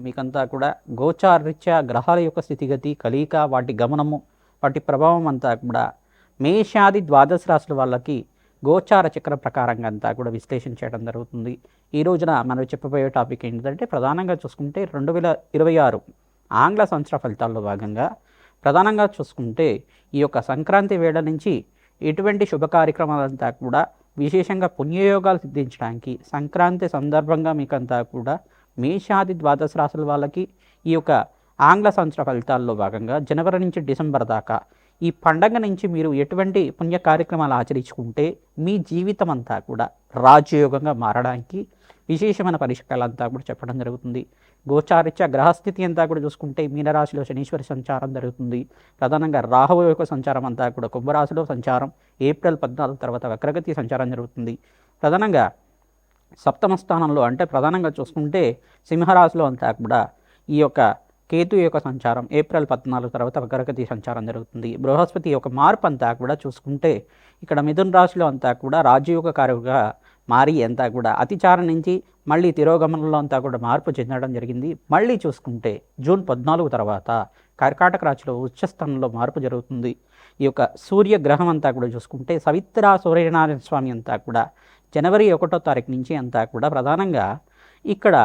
మీకంతా కూడా గోచారరీత్యా గ్రహాల యొక్క స్థితిగతి కలయిక వాటి గమనము వాటి ప్రభావం అంతా కూడా మేషాది ద్వాదశ రాశుల వాళ్ళకి గోచార చక్ర ప్రకారంగా అంతా కూడా విశ్లేషణ చేయడం జరుగుతుంది. ఈ రోజున మనం చెప్పబోయే టాపిక్ ఏంటంటే ప్రధానంగా చూసుకుంటే 2026 ఆంగ్ల సంవత్సర ఫలితాల్లో భాగంగా ప్రధానంగా చూసుకుంటే ఈ యొక్క సంక్రాంతి వేళ నుంచి ఎటువంటి శుభ కార్యక్రమాలంతా కూడా విశేషంగా పుణ్యయోగాలు సిద్ధించడానికి సంక్రాంతి సందర్భంగా మీకంతా కూడా మేషాది ద్వాదశ రాశుల వాళ్ళకి ఈ యొక్క ఆంగ్ల సంవత్సర ఫలితాల్లో భాగంగా జనవరి నుంచి డిసెంబర్ దాకా ఈ పండగ నుంచి మీరు ఎటువంటి పుణ్య కార్యక్రమాలు ఆచరించుకుంటే మీ జీవితం అంతా కూడా రాజయోగంగా మారడానికి విశేషమైన పరిష్కారాలంతా కూడా చెప్పడం జరుగుతుంది. గోచారిత్య గ్రహస్థితి అంతా కూడా చూసుకుంటే మీనరాశిలో శనీశ్వరి సంచారం జరుగుతుంది. ప్రధానంగా రాహువు యొక్క సంచారం అంతా కూడా కుంభరాశిలో సంచారం ఏప్రిల్ 14 తర్వాత వక్రగతి సంచారం జరుగుతుంది. ప్రధానంగా సప్తమ స్థానంలో అంటే ప్రధానంగా చూసుకుంటే సింహరాశిలో అంతా కూడా ఈ యొక్క కేతు యొక్క సంచారం ఏప్రిల్ 14 తర్వాత వక్రగతి సంచారం జరుగుతుంది. బృహస్పతి యొక్క మార్పు అంతా కూడా చూసుకుంటే ఇక్కడ మిథున రాశిలో అంతా కూడా రాజయోగ కారుగా మారి అంతా కూడా అతిచారం నుంచి మళ్ళీ తిరోగమనంలో అంతా కూడా మార్పు చెందడం జరిగింది. మళ్ళీ చూసుకుంటే జూన్ 14 తర్వాత కర్కాటక రాశిలో ఉచ్చస్థానంలో మార్పు జరుగుతుంది. ఈ యొక్క సూర్యగ్రహం అంతా కూడా చూసుకుంటే సవిత్ర సూర్యనారాయణ స్వామి అంతా కూడా జనవరి 1వ తారీఖు నుంచి అంతా కూడా ప్రధానంగా ఇక్కడ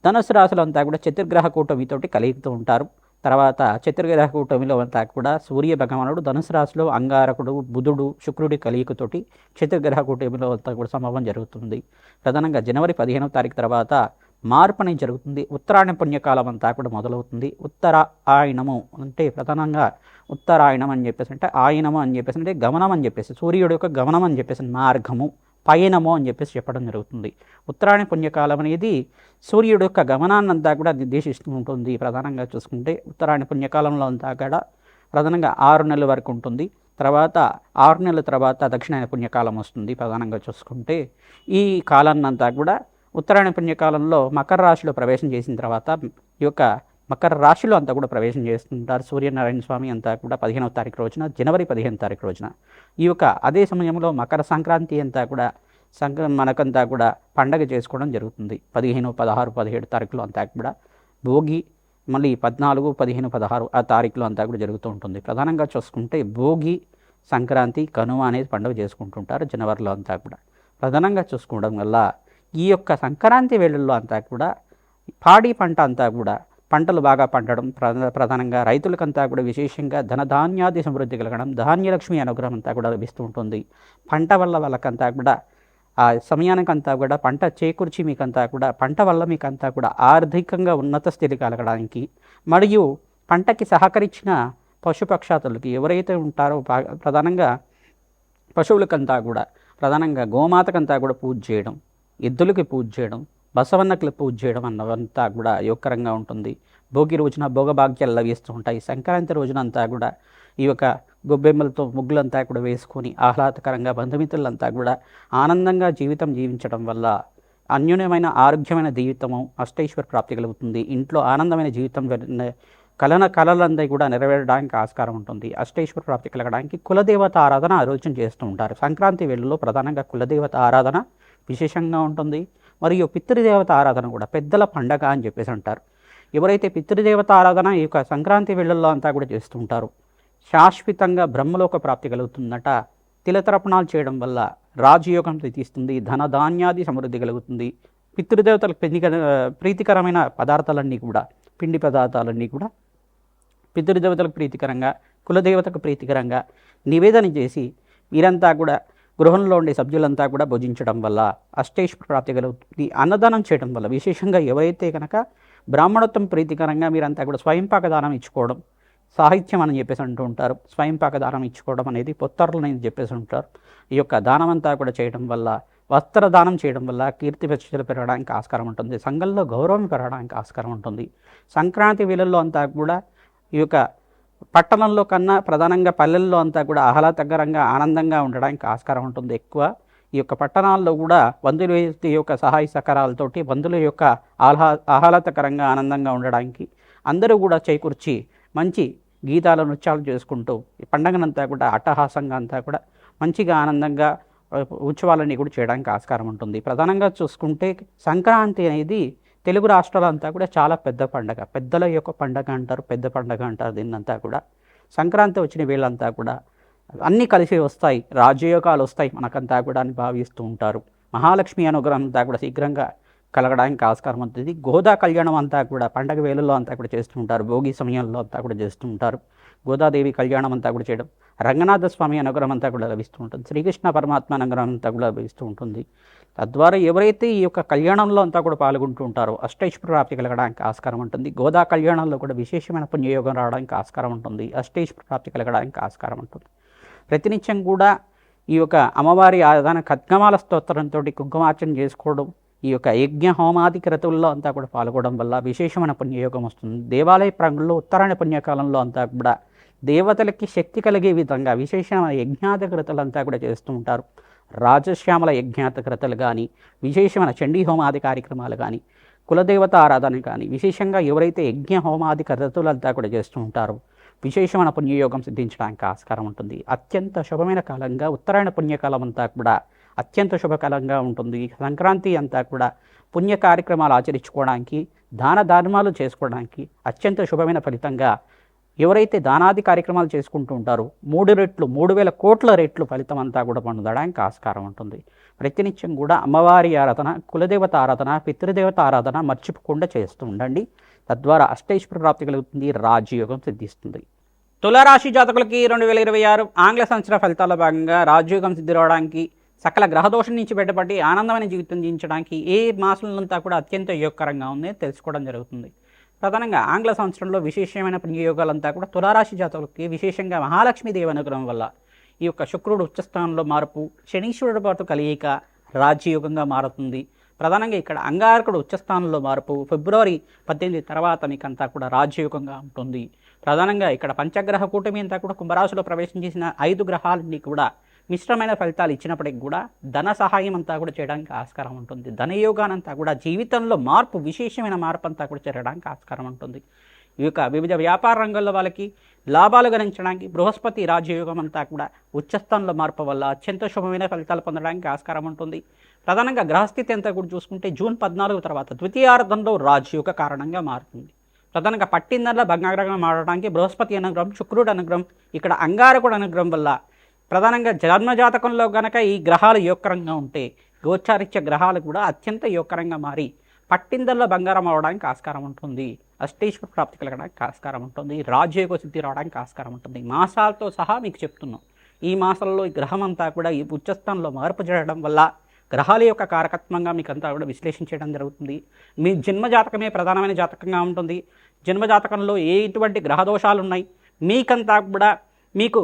ధనుసు రాశులు అంతా కూడా చతుర్గ్రహ కూటమితోటి కలుగుతూ ఉంటారు. తర్వాత చతుర్గ్రహ కూటమిలో అంతా కూడా సూర్య భగవానుడు ధనుసు రాశిలో అంగారకుడు బుధుడు శుక్రుడి కలియుకతోటి చతుర్గ్రహ కూటమిలో అంతా కూడా సంభవం జరుగుతుంది. ప్రధానంగా జనవరి 15వ తారీఖు తర్వాత మార్పు అనేది జరుగుతుంది. ఉత్తరాయణ పుణ్యకాలం అంతా కూడా మొదలవుతుంది. ఉత్తరాయణము అంటే ప్రధానంగా ఉత్తరాయణం అని చెప్పేసి అంటే ఆయనము అని చెప్పేసి అంటే గమనం అని చెప్పేసి సూర్యుడు యొక్క గమనం అని చెప్పేసి మార్గము పయనము అని చెప్పేసి చెప్పడం జరుగుతుంది. ఉత్తరాయణ పుణ్యకాలం అనేది సూర్యుడు యొక్క గమనాన్నంతా కూడా నిర్దేశిస్తూ ఉంటుంది. ప్రధానంగా చూసుకుంటే ఉత్తరాయణ పుణ్యకాలంలో అంతా కూడా ప్రధానంగా 6 నెలల వరకు ఉంటుంది. తర్వాత 6 నెలల తర్వాత దక్షిణాయన పుణ్యకాలం వస్తుంది. ప్రధానంగా చూసుకుంటే ఈ కాలాన్నంతా కూడా ఉత్తరాయణ పుణ్యకాలంలో మకర రాశిలో ప్రవేశం చేసిన తర్వాత ఈ యొక్క మకర రాశిలో అంతా కూడా ప్రవేశం చేస్తుంటారు సూర్యనారాయణ స్వామి అంతా కూడా 15వ తారీఖు రోజున జనవరి 15వ తారీఖు రోజున. ఈ యొక్క అదే సమయంలో మకర సంక్రాంతి అంతా కూడా మనకంతా కూడా పండగ చేసుకోవడం జరుగుతుంది. 15, 16, 17 తారీఖులో అంతా కూడా భోగి మళ్ళీ 14, 15, 16 ఆ తారీఖులో అంతా కూడా జరుగుతూ ఉంటుంది. ప్రధానంగా చూసుకుంటే భోగి సంక్రాంతి కనుమ అనేది పండుగ చేసుకుంటుంటారు జనవరిలో అంతా కూడా. ప్రధానంగా చూసుకోవడం వల్ల ఈ యొక్క సంక్రాంతి వేళల్లో అంతా కూడా పాడి పంట అంతా కూడా పంటలు బాగా పండడం ప్రధానంగా రైతులకంతా కూడా విశేషంగా ధనధాన్యాది సమృద్ధి కలగడం ధాన్యలక్ష్మి అనుగ్రహం అంతా కూడా లభిస్తూ ఉంటుంది. పంట వల్ల వాళ్ళకంతా కూడా ఆ సమయానికంతా కూడా పంట చేకూర్చి మీకంతా కూడా పంట వల్ల మీకంతా కూడా ఆర్థికంగా ఉన్నత స్థితి కలగడానికి మరియు పంటకి సహకరించిన పశుపక్షాతులకి ఎవరైతే ఉంటారో ప్రధానంగా పశువులకంతా కూడా ప్రధానంగా గోమాతకంతా కూడా పూజ చేయడం ఎద్దులకి పూజ చేయడం బసవన్నకులు పూజ చేయడం అన్నవంతా కూడా యోగకరంగా ఉంటుంది. భోగి రోజున భోగభాగ్యాలు లభిస్తూ ఉంటాయి. సంక్రాంతి రోజున అంతా కూడా ఈ యొక్క గొబ్బెమ్మలతో ముగ్గులంతా కూడా వేసుకొని ఆహ్లాదకరంగా బంధుమిత్రులంతా కూడా ఆనందంగా జీవితం జీవించడం వల్ల అన్యోన్యమైన ఆరోగ్యమైన జీవితము అష్టైశ్వర ప్రాప్తి కలుగుతుంది. ఇంట్లో ఆనందమైన జీవితం కళలందరూ కూడా నెరవేరడానికి ఆస్కారం ఉంటుంది. అష్టైశ్వర ప్రాప్తి కలగడానికి కులదేవత ఆరాధన ఆ రోజున చేస్తూ ఉంటారు. సంక్రాంతి వేళల్లో ప్రధానంగా కులదేవత ఆరాధన విశేషంగా ఉంటుంది. మరియు పితృదేవత ఆరాధన కూడా పెద్దల పండగ అని చెప్పేసి అంటారు. ఎవరైతే పితృదేవత ఆరాధన ఈ యొక్క సంక్రాంతి వేళల్లో అంతా కూడా చేస్తుంటారో శాశ్వతంగా బ్రహ్మలోక ప్రాప్తి కలుగుతుందట. తిలతర్పణాలు చేయడం వల్ల రాజయోగం తీస్తుంది. ధనధాన్యాది సమృద్ధి కలుగుతుంది. పితృదేవతలకు ప్రీతికరమైన పదార్థాలన్నీ కూడా పిండి పదార్థాలన్నీ కూడా పితృదేవతలకు ప్రీతికరంగా కులదేవతకు ప్రీతికరంగా నివేదన చేసి వీరంతా కూడా గృహంలో ఉండే సభ్యులంతా కూడా భుజించడం వల్ల అష్టైశ్వర ప్రాప్తి కలుగుతుంది. అన్నదానం చేయడం వల్ల విశేషంగా ఎవరైతే కనుక బ్రాహ్మణత్వం ప్రీతికరంగా మీరంతా కూడా స్వయంపాక దానం ఇచ్చుకోవడం సాహిత్యం అని చెప్పేసి అంటూ ఉంటారు. స్వయంపాక దానం ఇచ్చుకోవడం అనేది పొత్తర్లు అని చెప్పేసి ఉంటారు. ఈ యొక్క దానం అంతా కూడా చేయడం వల్ల వస్త్రదానం చేయడం వల్ల కీర్తి ప్రతిష్టలు పెరగడానికి ఆస్కారం ఉంటుంది. సంఘంలో గౌరవం పెరగడానికి ఆస్కారం ఉంటుంది. సంక్రాంతి వేళల్లో అంతా కూడా ఈ యొక్క పట్టణంలో కన్నా ప్రధానంగా పల్లెల్లో అంతా కూడా ఆహ్లాదకరంగా ఆనందంగా ఉండడానికి ఆస్కారం ఉంటుంది. ఎక్కువ ఈ యొక్క పట్టణాల్లో కూడా బంధువుల యొక్క సహాయ సహకారాలతోటి బంధువుల యొక్క ఆహ్లాదకరంగా ఆనందంగా ఉండడానికి అందరూ కూడా చేకూర్చి మంచి గీతాల నృత్యాలు చేసుకుంటూ ఈ పండగనంతా కూడా అట్టహాసంగా అంతా కూడా మంచిగా ఆనందంగా ఉత్సవాలన్నీ కూడా చేయడానికి ఆస్కారం ఉంటుంది. ప్రధానంగా చూసుకుంటే సంక్రాంతి అనేది తెలుగు రాష్ట్రాలంతా కూడా చాలా పెద్ద పండగ, పెద్దల యొక్క పండగ అంటారు, పెద్ద పండగ అంటారు దీన్నంతా కూడా. సంక్రాంతి వచ్చిన వీళ్ళంతా కూడా అన్నీ కలిసి వస్తాయి, రాజయోగాలు వస్తాయి మనకంతా కూడా అని భావిస్తూ ఉంటారు. మహాలక్ష్మి అనుగ్రహం అంతా కూడా శీఘ్రంగా కలగడానికి ఆస్కారం ఉంటుంది. గోదా కళ్యాణం అంతా కూడా పండగ వేళల్లో అంతా కూడా చేస్తూ ఉంటారు, భోగి సమయంలో అంతా కూడా చేస్తూ ఉంటారు. గోదాదేవి కళ్యాణం అంతా కూడా చేయడం, రంగనాథ స్వామి అనుగ్రహం అంతా కూడా లభిస్తూ ఉంటుంది, శ్రీకృష్ణ పరమాత్మ అనుగ్రహం అంతా కూడా లభిస్తూ ఉంటుంది. తద్వారా ఎవరైతే ఈ యొక్క కళ్యాణంలో అంతా కూడా పాల్గొంటూ ఉంటారో అష్టైశ్వర్య ప్రాప్తి కలగడానికి ఆస్కారం ఉంటుంది. గోదా కళ్యాణంలో కూడా విశేషమైన పుణ్యయోగం రావడానికి ఆస్కారం ఉంటుంది, అష్టైశ్వర్య ప్రాప్తి కలగడానికి ఆస్కారం ఉంటుంది. ప్రతినిత్యం కూడా ఈ యొక్క అమ్మవారి ఆరాధన ఖడ్గమాల స్తోత్రంతో కుంకుమార్చన చేసుకోవడం, ఈ యొక్క యజ్ఞ హోమాది క్రతువుల్లో అంతా కూడా పాల్గొనడం వల్ల విశేషమైన పుణ్యయోగం వస్తుంది. దేవాలయ ప్రాంగణంలో ఉత్తరాయణ పుణ్యకాలంలో అంతా కూడా దేవతలకి శక్తి కలిగే విధంగా విశేషమైన యజ్ఞాత క్రతులంతా కూడా చేస్తూ ఉంటారు. రాజశ్యామల యజ్ఞాత క్రతులు కానీ, విశేషమైన చండీ హోమాది కార్యక్రమాలు కానీ, కులదేవత ఆరాధన కానీ, విశేషంగా ఎవరైతే యజ్ఞ హోమాది క్రతులంతా కూడా చేస్తూ ఉంటారో విశేషమైన పుణ్యయోగం సిద్ధించడానికి ఆస్కారం ఉంటుంది. అత్యంత శుభమైన కాలంగా ఉత్తరాయణ పుణ్యకాలం అంతా కూడా అత్యంత శుభకాలంగా ఉంటుంది. సంక్రాంతి అంతా కూడా పుణ్య కార్యక్రమాలు ఆచరించుకోవడానికి, దాన ధర్మాలు చేసుకోవడానికి అత్యంత శుభమైన ఫలితంగా ఎవరైతే దానాది కార్యక్రమాలు చేసుకుంటూ ఉంటారో 3 రెట్లు 3,000 కోట్ల రెట్లు ఫలితం అంతా కూడా పొందడానికి ఆస్కారం ఉంటుంది. ప్రతినిత్యం కూడా అమ్మవారి ఆరాధన, కులదేవత ఆరాధన, పితృదేవత ఆరాధన మర్చిపోకుండా చేస్తూ ఉండండి. తద్వారా అష్టైశ్వర్య ప్రాప్తి కలుగుతుంది, రాజయోగం సిద్ధిస్తుంది. తులారాశి జాతకులకి 2026 ఆంగ్ల సంవత్సర ఫలితాల్లో భాగంగా రాజయోగం సిద్ధి రావడానికి, సకల గ్రహదోషం నుంచి బయటపడి ఆనందమైన జీవితం జీవించడానికి ఏ మాసంలంతా కూడా అత్యంత యోగకరంగా ఉంది తెలుసుకోవడం జరుగుతుంది. ప్రధానంగా ఆంగ్ల సంవత్సరంలో విశేషమైన పుణ్యయోగాలంతా కూడా తులారాశి జాతకులకి, విశేషంగా మహాలక్ష్మీదేవి అనుగ్రహం వల్ల ఈ యొక్క శుక్రుడు ఉచ్చస్థానంలో మార్పు, శనీశ్వరుడు పాటు కలియిక రాజ్యయోగంగా మారుతుంది. ప్రధానంగా ఇక్కడ అంగారకుడు ఉచ్చస్థానంలో మార్పు ఫిబ్రవరి 18 తర్వాత మీకంతా కూడా రాజ్యయోగంగా ఉంటుంది. ప్రధానంగా ఇక్కడ పంచగ్రహ కూటమి అంతా కూడా కుంభరాశిలో ప్రవేశం చేసిన 5 గ్రహాలన్నీ కూడా మిశ్రమైన ఫలితాలు ఇచ్చినప్పటికీ కూడా ధన సహాయం అంతా కూడా చేయడానికి ఆస్కారం ఉంటుంది. ధనయోగానంతా కూడా జీవితంలో మార్పు, విశేషమైన మార్పు అంతా కూడా జరగడానికి ఆస్కారం ఉంటుంది. ఈ యొక్క వివిధ వ్యాపార రంగంలో వాళ్ళకి లాభాలు గణించడానికి బృహస్పతి రాజయోగం అంతా కూడా ఉచ్చస్థానంలో మార్పు వల్ల అత్యంత శుభమైన ఫలితాలు పొందడానికి ఆస్కారం ఉంటుంది. ప్రధానంగా గ్రహస్థితి అంతా కూడా చూసుకుంటే జూన్ 14 తర్వాత ద్వితీయార్థంలో రాజయోగ కారణంగా మారుతుంది. ప్రధానంగా పట్టిందల్లా బంగారంగా మారడానికి బృహస్పతి అనుగ్రహం, శుక్రుడు అనుగ్రహం, ఇక్కడ అంగారకుడు అనుగ్రహం వల్ల ప్రధానంగా జన్మజాతకంలో గనక ఈ గ్రహాలు యోగకరంగా ఉంటే గోచారిత్య గ్రహాలు కూడా అత్యంత యోగకరంగా మారి పట్టిందల్లో బంగారం అవడానికి ఆస్కారం ఉంటుంది, అష్టైశ్వర్య ప్రాప్తి కలగడానికి ఆస్కారం ఉంటుంది, రాజయోగ సిద్ధి రావడానికి ఆస్కారం ఉంటుంది. మాసాలతో సహా మీకు చెప్తున్నాం, ఈ మాసాల్లో ఈ గ్రహం అంతా కూడా ఈ ఉచ్చస్థానంలో మార్పు జరగడం వల్ల గ్రహాల యొక్క కారకత్వంగా మీకు అంతా కూడా విశ్లేషణ చేయడం జరుగుతుంది. మీ జన్మజాతకమే ప్రధానమైన జాతకంగా ఉంటుంది. జన్మజాతకంలో ఎటువంటి గ్రహదోషాలు ఉన్నాయి, మీకంతా కూడా మీకు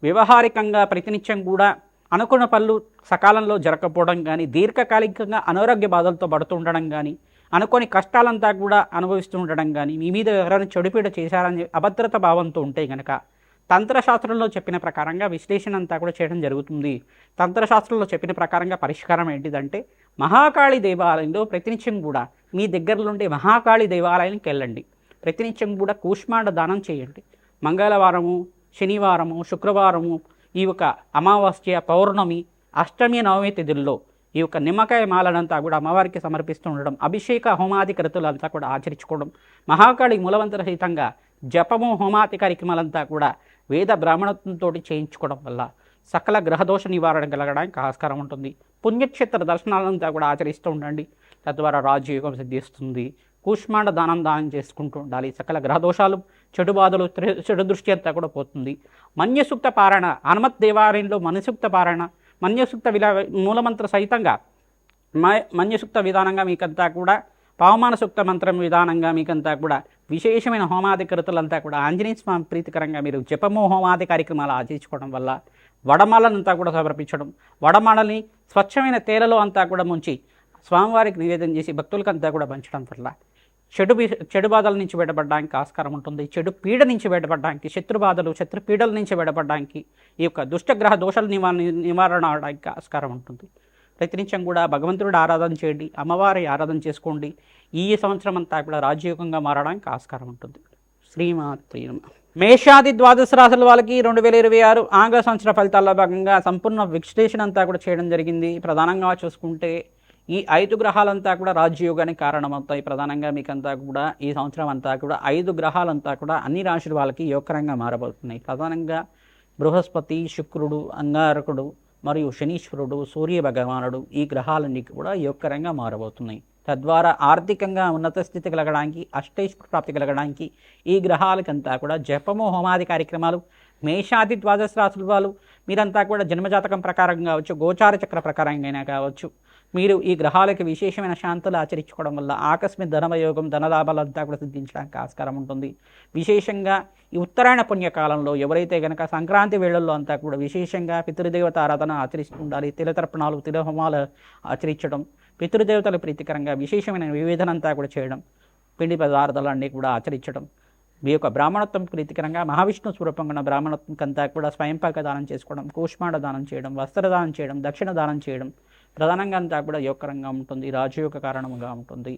వ్యవహారికంగా ప్రతినిత్యం కూడా అనుకున్న పనులు సకాలంలో జరగకపోవడం కానీ, దీర్ఘకాలికంగా అనారోగ్య బాధలతో పడుతూ ఉండడం కానీ, అనుకోని కష్టాలంతా కూడా అనుభవిస్తూ ఉండడం కానీ, మీ మీద ఎవరైనా చెడుపీడ చేశారని అభద్రత భావంతో ఉంటే కనుక తంత్రశాస్త్రంలో చెప్పిన ప్రకారంగా విశ్లేషణ అంతా కూడా చేయడం జరుగుతుంది. తంత్రశాస్త్రంలో చెప్పిన ప్రకారంగా పరిష్కారం ఏంటిదంటే మహాకాళి దేవాలయంలో ప్రతినిత్యం కూడా మీ దగ్గరలో ఉండే మహాకాళి దేవాలయానికి వెళ్ళండి. ప్రతినిత్యం కూడా కూష్మాండ దానం చేయండి. మంగళవారము, శనివారము, శుక్రవారము, ఈ యొక్క అమావాస్య, పౌర్ణమి, అష్టమి, నవమి తిథుల్లో ఈ యొక్క నిమ్మకాయ మాలనంతా కూడా అమ్మవారికి సమర్పిస్తూ ఉండడం, అభిషేక హోమాది క్రతులంతా కూడా ఆచరించుకోవడం, మహాకాళి మూలవంతర సహితంగా జపము హోమాది కార్యక్రమాలంతా కూడా వేద బ్రాహ్మణత్వంతో చేయించుకోవడం వల్ల సకల గ్రహదోష నివారణ కలగడానికి ఆస్కారం ఉంటుంది. పుణ్యక్షేత్ర దర్శనాలంతా కూడా ఆచరిస్తూ ఉండండి, తద్వారా రాజయోగం సిద్ధిస్తుంది. కూష్మాండ దానం చేసుకుంటూ ఉండాలి. సకల గ్రహదోషాలు, చెడు బాధలు, చెడు దృష్టి అంతా కూడా పోతుంది. మన్యసూక్త పారాయణ, హనుమత్ దేవాలయంలో మన్యసూక్త పారాయణ, మన్యసూక్త మూలమంత్ర సహితంగా మన్యసూక్త విధానంగా మీకంతా కూడా పవమాన సూక్త మంత్రం విధానంగా మీకంతా కూడా విశేషమైన హోమాది కృతులంతా కూడా ఆంజనేయ స్వామి ప్రీతికరంగా మీరు జపము హోమాది కార్యక్రమాలు ఆచరించుకోవడం వల్ల వడమాలనంతా కూడా సమర్పించడం, వడమాలని స్వచ్ఛమైన తేలలో అంతా కూడా ముంచి స్వామివారికి నివేదన చేసి భక్తులకంతా కూడా పంచడం వల్ల చెడు బాధల నుంచి బయటపడడానికి ఆస్కారం ఉంటుంది. చెడు పీడ నుంచి బయటపడడానికి, శత్రుబాధలు, శత్రుపీడల నుంచి బయటపడడానికి, ఈ యొక్క దుష్టగ్రహ దోషాల నివారణ అవడానికి ఆస్కారం ఉంటుంది. ప్రతినిత్యం కూడా భగవంతుడి ఆరాధన చేయండి, అమ్మవారి ఆరాధన చేసుకోండి. ఈ సంవత్సరం అంతా కూడా రాజయోగంగా మారడానికి ఆస్కారం ఉంటుంది. శ్రీమాత్రే నమః. మేషాది ద్వాదశ రాశుల వాళ్ళకి 2026 ఆంగ్ల సంవత్సర ఫలితాల్లో భాగంగా సంపూర్ణ విశ్లేషణ అంతా కూడా చేయడం జరిగింది. ప్రధానంగా చూసుకుంటే ఈ 5 గ్రహాలంతా కూడా రాజయోగానికి కారణమవుతాయి. ప్రధానంగా మీకంతా కూడా ఈ సంవత్సరం అంతా కూడా 5 గ్రహాలంతా కూడా అన్ని రాశుల వాళ్ళకి యోగకరంగా మారబోతున్నాయి. ప్రధానంగా బృహస్పతి, శుక్రుడు, అంగారకుడు మరియు శనీశ్వరుడు, సూర్య భగవానుడు ఈ గ్రహాలన్నీ కూడా యోగకరంగా మారబోతున్నాయి. తద్వారా ఆర్థికంగా ఉన్నత స్థితి కలగడానికి, అష్టైశ్వర్య ప్రాప్తి కలగడానికి ఈ గ్రహాలకంతా కూడా జపము, హోమాది కార్యక్రమాలు మేషాది ద్వాదశ రాశుల వాళ్ళు మీరంతా కూడా జన్మజాతకం ప్రకారం కావచ్చు, గోచార చక్ర ప్రకారంగా కావచ్చు, మీరు ఈ గ్రహాలకి విశేషమైన శాంతులు ఆచరించుకోవడం వల్ల ఆకస్మిక ధనవయోగం, ధనలాభాలంతా కూడా సిద్ధించడానికి ఆస్కారం ఉంటుంది. విశేషంగా ఈ ఉత్తరాయణ పుణ్యకాలంలో ఎవరైతే కనుక సంక్రాంతి వేళల్లో అంతా కూడా విశేషంగా పితృదేవత ఆరాధన ఆచరిస్తూ ఉండాలి. తిలతర్పణాలు, తిలహోమాలు ఆచరించడం, పితృదేవతల ప్రీతికరంగా విశేషమైన నివేదనంతా కూడా చేయడం, పిండి పదార్థాలన్నీ కూడా ఆచరించడం, మీ యొక్క బ్రాహ్మణత్వం ప్రీతికరంగా మహావిష్ణు స్వరూపంగా ఉన్న బ్రాహ్మణత్వంకంతా కూడా స్వయంపాక దానం చేసుకోవడం, కూష్మాండ దానం చేయడం, వస్త్రదానం చేయడం, దక్షిణ దానం చేయడం ప్రధానంగా అంతా కూడా యోగకరంగా ఉంటుంది, రాజయోగ కారణంగా ఉంటుంది.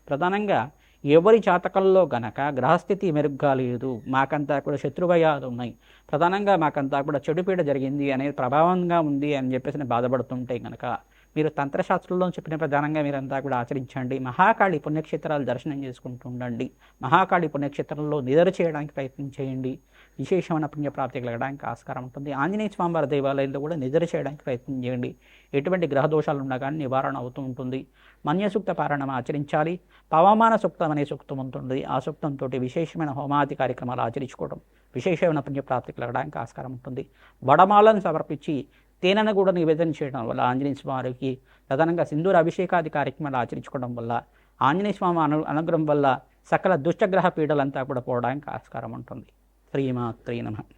ప్రధానంగా ఎవరి జాతకంలో గనక గ్రహస్థితి మెరుగ్గా లేదు, మాకంతా కూడా శత్రుభయాలు ఉన్నాయి, ప్రధానంగా మాకంతా కూడా చెడుపీడ జరిగింది అనేది ప్రభావంగా ఉంది అని చెప్పేసి బాధపడుతుంటే కనుక మీరు తంత్రశాస్త్రంలో చెప్పిన ప్రధానంగా మీరంతా కూడా ఆచరించండి. మహాకాళి పుణ్యక్షేత్రాలు దర్శనం చేసుకుంటూ ఉండండి. మహాకాళి పుణ్యక్షేత్రంలో నిద్ర చేయడానికి ప్రయత్నం చేయండి. విశేషమైన పుణ్యప్రాప్తి కలగడానికి ఆస్కారం ఉంటుంది. ఆంజనేయ స్వామివారి దేవాలయంలో కూడా నిద్ర చేయడానికి ప్రయత్నం చేయండి. ఎటువంటి గ్రహ దోషాలు ఉన్నా కానీ నివారణ అవుతూ ఉంటుంది. మన్యసూక్త పారాయణం ఆచరించాలి. పవమాన సూక్తం అనే సూక్తం ఉంటుంది. ఆ సూక్తంతో విశేషమైన హోమాది కార్యక్రమాలు ఆచరించుకోవడం విశేషమైన పుణ్యప్రాప్తి కలగడానికి ఆస్కారం ఉంటుంది. వడమాలను సమర్పించి తేనెను కూడా నివేదన చేయడం వల్ల ఆంజనేయ స్వామికి ప్రధానంగా సింధూర అభిషేకాది కార్యక్రమాలు ఆచరించుకోవడం వల్ల ఆంజనేయ స్వామి అనుగ్రహం వల్ల సకల దుష్టగ్రహ పీడలంతా కూడా పోవడానికి ఆస్కారం ఉంటుంది. శ్రీమాత్రే నమః.